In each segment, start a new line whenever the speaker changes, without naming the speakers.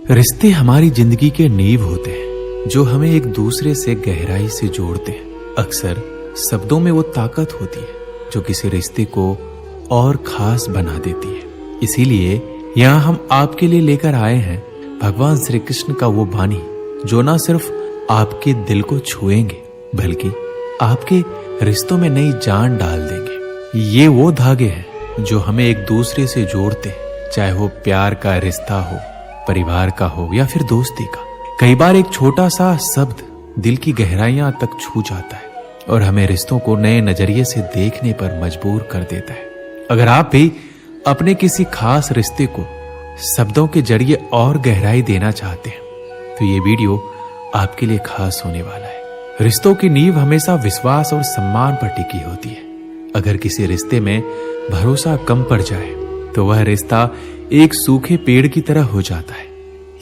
रिश्ते हमारी जिंदगी के नींव होते हैं जो हमें एक दूसरे से गहराई से जोड़ते हैं। अक्सर शब्दों में वो ताकत होती है जो किसी रिश्ते को और खास बना देती है। इसीलिए यहाँ हम आपके लिए लेकर आए हैं भगवान श्री कृष्ण का वो वाणी जो ना सिर्फ आपके दिल को छुएंगे बल्कि आपके रिश्तों में नई जान डाल देंगे। ये वो धागे हैं जो हमें एक दूसरे से जोड़ते हैं, चाहे वो प्यार का रिश्ता हो, परिवार का हो या फिर दोस्ती का। कई बार एक छोटा सा शब्द दिल की गहराइयां तक छू जाता है और हमें रिश्तों को नए नजरिए से देखने पर मजबूर कर देता है। अगर आप भी अपने किसी खास रिश्ते को शब्दों के जरिए और गहराई देना चाहते हैं तो ये वीडियो आपके लिए खास होने वाला है। रिश्तों की नींव हमेशा विश्वास और सम्मान पर टिकी होती है। अगर किसी रिश्ते में भरोसा कम पड़ जाए तो वह रिश्ता एक सूखे पेड़ की तरह हो जाता है।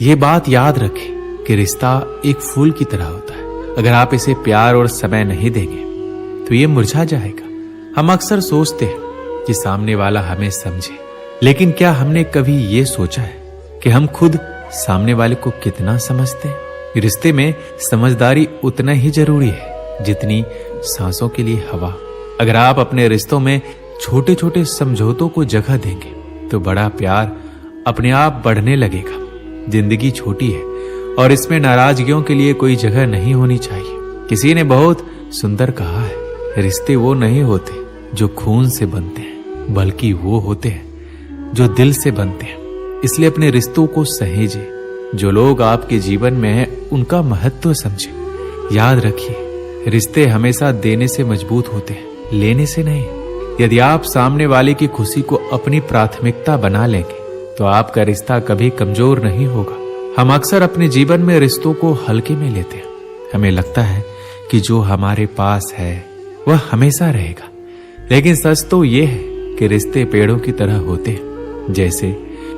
ये बात याद रखें कि रिश्ता एक फूल की तरह होता है। अगर आप इसे प्यार और समय नहीं देंगे तो ये मुरझा जाएगा। हम अक्सर सोचते हैं कि सामने वाला हमें समझे, लेकिन क्या हमने कभी ये सोचा है कि हम खुद सामने वाले को कितना समझते हैं? रिश्ते में समझदारी उतना ही जरूरी है जितनी सांसों के लिए हवा। अगर आप अपने रिश्तों में छोटे छोटे समझौतों को जगह देंगे तो बड़ा प्यार अपने आप बढ़ने लगेगा। जिंदगी छोटी है और इसमें नाराजगियों के लिए कोई जगह नहीं होनी चाहिए। किसी ने बहुत सुंदर कहा है, रिश्ते वो नहीं होते जो खून से बनते हैं बल्कि वो होते हैं जो दिल से बनते हैं। इसलिए अपने रिश्तों को सहेजे। जो लोग आपके जीवन में हैं उनका महत्व समझे। याद रखिए, रिश्ते हमेशा देने से मजबूत होते हैं, लेने से नहीं। यदि आप सामने वाले की खुशी को अपनी प्राथमिकता बना लेंगे तो आपका रिश्ता कभी कमजोर नहीं होगा। हम अक्सर अपने जीवन में रिश्तों को हल्के में लेते हैं। हमें लगता है कि जो हमारे पास है वह हमेशा रहेगा, लेकिन सच तो यह है कि रिश्ते पेड़ों की तरह होते हैं। जैसे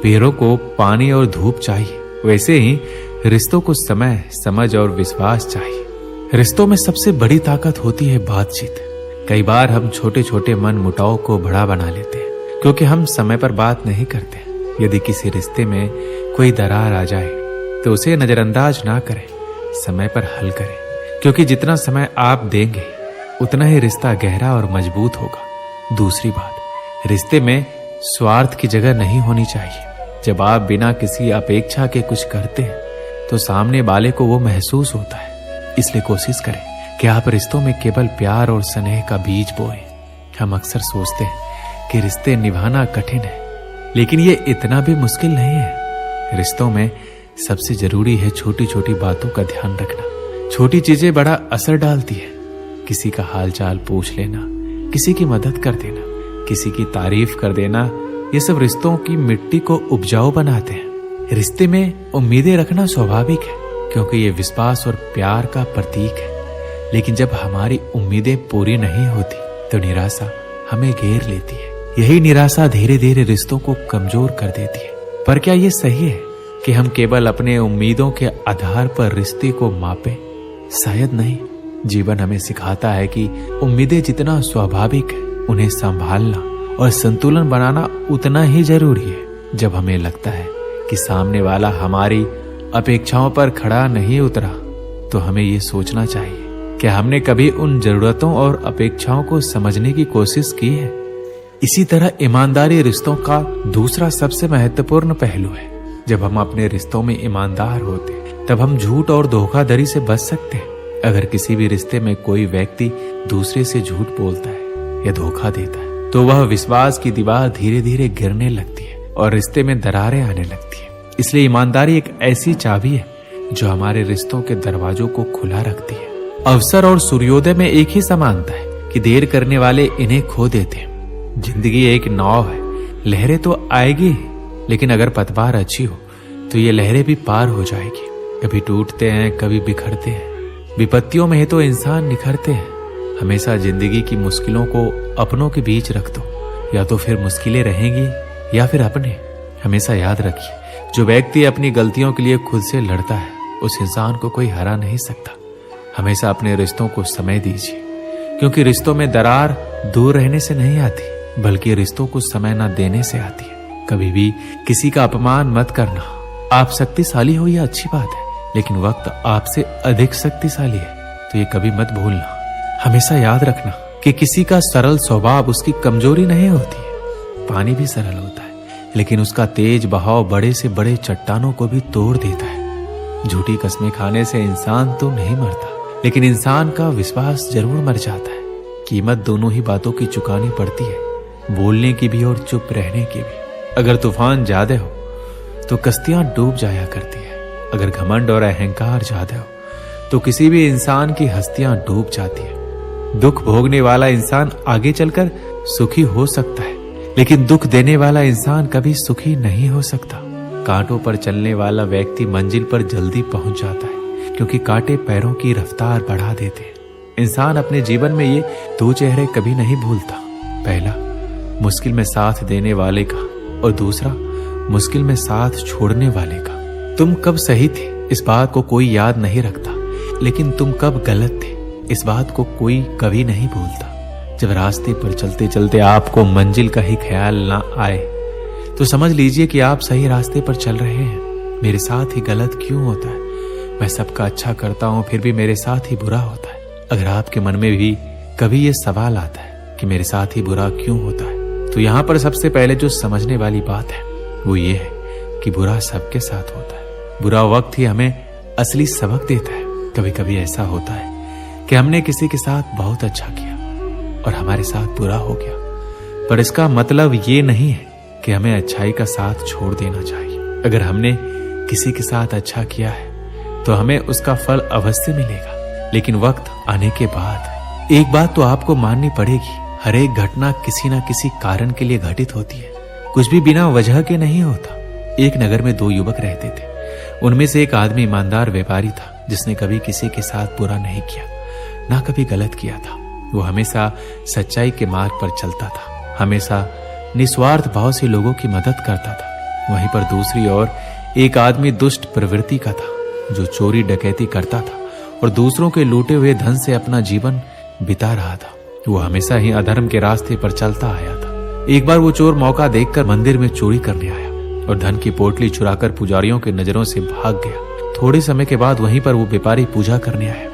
पेड़ों को पानी और धूप चाहिए, वैसे ही रिश्तों को समय, समझ और विश्वास चाहिए। रिश्तों में सबसे बड़ी ताकत होती है बातचीत। कई बार हम छोटे छोटे मन मुटाव को बड़ा बना लेते हैं क्योंकि हम समय पर बात नहीं करते। यदि किसी रिश्ते में कोई दरार आ जाए तो उसे नजरअंदाज ना करें, समय पर हल करें, क्योंकि जितना समय आप देंगे उतना ही रिश्ता गहरा और मजबूत होगा। दूसरी बात, रिश्ते में स्वार्थ की जगह नहीं होनी चाहिए। जब आप बिना किसी अपेक्षा के कुछ करते हैं तो सामने वाले को वो महसूस होता है। इसलिए कोशिश करें कि आप रिश्तों में केवल प्यार और स्नेह का बीज बोएं। हम अक्सर सोचते हैं कि रिश्ते निभाना कठिन है, लेकिन ये इतना भी मुश्किल नहीं है। रिश्तों में सबसे जरूरी है छोटी छोटी बातों का ध्यान रखना। छोटी चीजें बड़ा असर डालती है। किसी का हालचाल पूछ लेना, किसी की मदद कर देना, किसी की तारीफ कर देना, ये सब रिश्तों की मिट्टी को उपजाऊ बनाते हैं। रिश्ते में उम्मीदें रखना स्वाभाविक है क्योंकि ये विश्वास और प्यार का प्रतीक है। लेकिन जब हमारी उम्मीदें पूरी नहीं होती तो निराशा हमें घेर लेती है। यही निराशा धीरे धीरे रिश्तों को कमजोर कर देती है। पर क्या ये सही है कि हम केवल अपने उम्मीदों के आधार पर रिश्ते को मापें? शायद नहीं। जीवन हमें सिखाता है कि उम्मीदें जितना स्वाभाविक है, उन्हें संभालना और संतुलन बनाना उतना ही जरूरी है। जब हमें लगता है कि सामने वाला हमारी अपेक्षाओं पर खड़ा नहीं उतरा तो हमें ये सोचना चाहिए कि हमने कभी उन जरूरतों और अपेक्षाओं को समझने की कोशिश की है। इसी तरह ईमानदारी रिश्तों का दूसरा सबसे महत्वपूर्ण पहलू है। जब हम अपने रिश्तों में ईमानदार होते हैं तब हम झूठ और धोखाधड़ी से बच सकते हैं। अगर किसी भी रिश्ते में कोई व्यक्ति दूसरे से झूठ बोलता है या धोखा देता है तो वह विश्वास की दीवार धीरे धीरे गिरने लगती है और रिश्ते में दरारें आने लगती है। इसलिए ईमानदारी एक ऐसी चाबी है जो हमारे रिश्तों के दरवाजों को खुला रखती है। अवसर और सूर्योदय में एक ही समानता है कि देर करने वाले इन्हें खो देते हैं। जिंदगी एक नाव है, लहरें तो आएगी, लेकिन अगर पतवार अच्छी हो तो ये लहरें भी पार हो जाएगी। कभी टूटते हैं, कभी बिखरते हैं। विपत्तियों में ही तो इंसान निखरते हैं। हमेशा जिंदगी की मुश्किलों को अपनों के बीच रख दो, या तो फिर मुश्किलें रहेंगी या फिर अपने। हमेशा याद रखिए, जो व्यक्ति अपनी गलतियों के लिए खुद से लड़ता है उस इंसान को कोई हरा नहीं सकता। हमेशा अपने रिश्तों को समय दीजिए, क्योंकि रिश्तों में दरार दूर रहने से नहीं आती बल्कि रिश्तों को समय न देने से आती है। कभी भी किसी का अपमान मत करना, आप शक्तिशाली हो यह अच्छी बात है, लेकिन वक्त आपसे अधिक शक्तिशाली है, तो ये कभी मत भूलना। हमेशा याद रखना कि किसी का सरल स्वभाव उसकी कमजोरी नहीं होती है। पानी भी सरल होता है, लेकिन उसका तेज बहाव बड़े से बड़े चट्टानों को भी तोड़ देता है। झूठी कस्में खाने से इंसान तो नहीं मरता, लेकिन इंसान का विश्वास जरूर मर जाता है। कीमत दोनों ही बातों की चुकानी पड़ती है, बोलने की भी और चुप रहने की भी। अगर तूफान ज्यादा हो तो कश्तियां डूब जाया करती है। अगर घमंड और अहंकार ज्यादा हो तो किसी भी इंसान की हस्तियां डूब जाती है। दुख भोगने वाला इंसान आगे चलकर सुखी हो सकता है, लेकिन दुख देने वाला इंसान कभी सुखी नहीं हो सकता। कांटों पर चलने वाला व्यक्ति मंजिल पर जल्दी पहुंच जाता है, क्योंकि कांटे पैरों की रफ्तार बढ़ा देते हैं। इंसान अपने जीवन में ये दो चेहरे कभी नहीं भूलता। पहला मुश्किल में साथ देने वाले का, और दूसरा मुश्किल में साथ छोड़ने वाले का। तुम कब सही थे इस बात को कोई याद नहीं रखता, लेकिन तुम कब गलत थे इस बात को कोई कभी नहीं भूलता। जब रास्ते पर चलते चलते आपको मंजिल का ही ख्याल ना आए तो समझ लीजिए कि आप सही रास्ते पर चल रहे हैं। मेरे साथ ही गलत क्यों होता है? मैं सबका अच्छा करता हूं फिर भी मेरे साथ ही बुरा होता है। अगर आपके मन में भी कभी ये सवाल आता है कि मेरे साथ ही बुरा क्यों होता है, तो यहाँ पर सबसे पहले जो समझने वाली बात है वो ये है कि बुरा सबके साथ होता है। बुरा वक्त ही हमें असली सबक देता है। कभी कभी ऐसा होता है कि हमने किसी के साथ बहुत अच्छा किया और हमारे साथ बुरा हो गया, पर इसका मतलब ये नहीं है कि हमें अच्छाई का साथ छोड़ देना चाहिए। अगर हमने किसी के साथ अच्छा किया है तो हमें उसका फल अवश्य मिलेगा, लेकिन वक्त आने के बाद एक बात तो आपको माननी पड़ेगी, हर एक घटना किसी न किसी कारण के लिए घटित होती है। कुछ भी बिना वजह के नहीं होता। एक नगर में दो युवक रहते थे। उनमें से एक आदमी ईमानदार व्यापारी था, जिसने कभी किसी के साथ बुरा नहीं किया, ना कभी गलत किया था। वो हमेशा सच्चाई के मार्ग पर चलता था, हमेशा निस्वार्थ भाव से लोगों की मदद करता था। वहीं पर दूसरी ओर एक आदमी दुष्ट प्रवृत्ति का था, जो चोरी डकैती करता था और दूसरों के लूटे हुए धन से अपना जीवन बिता रहा था। वो हमेशा ही अधर्म के रास्ते पर चलता आया था। एक बार वो चोर मौका देखकर मंदिर में चोरी करने आया और धन की पोटली चुराकर पुजारियों की नजरों से भाग गया। थोड़े समय के बाद वहीं पर वो व्यापारी पूजा करने आया।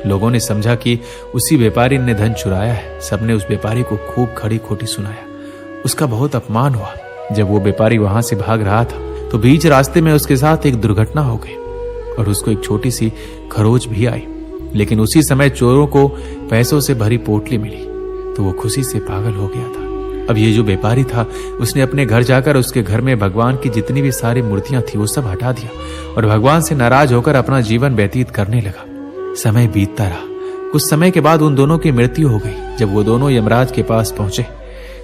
लोगों ने समझा कि उसी व्यापारी ने धन चुराया है। सबने उस व्यापारी को खूब खड़ी खोटी सुनाया। उसका बहुत अपमान हुआ। जब वो व्यापारी वहां से भाग रहा था तो बीच रास्ते में उसके साथ एक दुर्घटना हो गई और उसको एक छोटी सी खरोच भी आई। लेकिन उसी समय चोरों को पैसों से भरी पोटली मिली तो वो खुशी से पागल हो गया था। अब ये जो व्यापारी था उसने अपने घर जाकर उसके घर में भगवान की जितनी भी सारी मूर्तियां थी वो सब हटा दिया और भगवान से नाराज होकर अपना जीवन व्यतीत करने लगा। समय बीतता रहा। कुछ समय के बाद उन दोनों की मृत्यु हो गई। जब वो दोनों यमराज के पास पहुंचे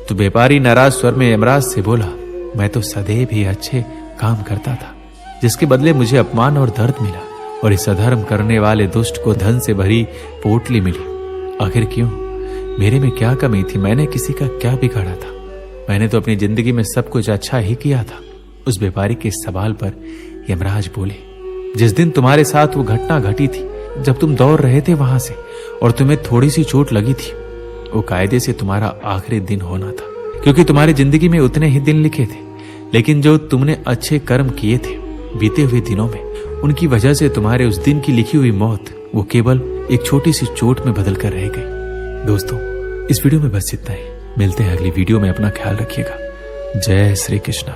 तो व्यापारी नाराज स्वर में यमराज से बोला, मैं तो सदैव ही अच्छे काम करता था, जिसके बदले मुझे अपमान और दर्द मिला, और इस अधर्म करने वाले दुष्ट को धन से भरी पोटली मिली। आखिर क्यों? मेरे में क्या कमी थी? मैंने किसी का क्या बिगाड़ा था? मैंने तो अपनी जिंदगी में सब कुछ अच्छा ही किया था। उस व्यापारी के सवाल पर यमराज बोले, जिस दिन तुम्हारे साथ वो घटना घटी थी, जब तुम दौड़ रहे थे वहां से और तुम्हें थोड़ी सी चोट लगी थी, वो कायदे से तुम्हारा आखिरी दिन होना था, क्योंकि तुम्हारी जिंदगी में उतने ही दिन लिखे थे। लेकिन जो तुमने अच्छे कर्म किए थे बीते हुए दिनों में, उनकी वजह से तुम्हारे उस दिन की लिखी हुई मौत वो केवल एक छोटी सी चोट में बदल कर रह गई। दोस्तों, इस वीडियो में बस इतना ही। मिलते हैं अगली वीडियो में। अपना ख्याल रखिएगा। जय श्री कृष्णा।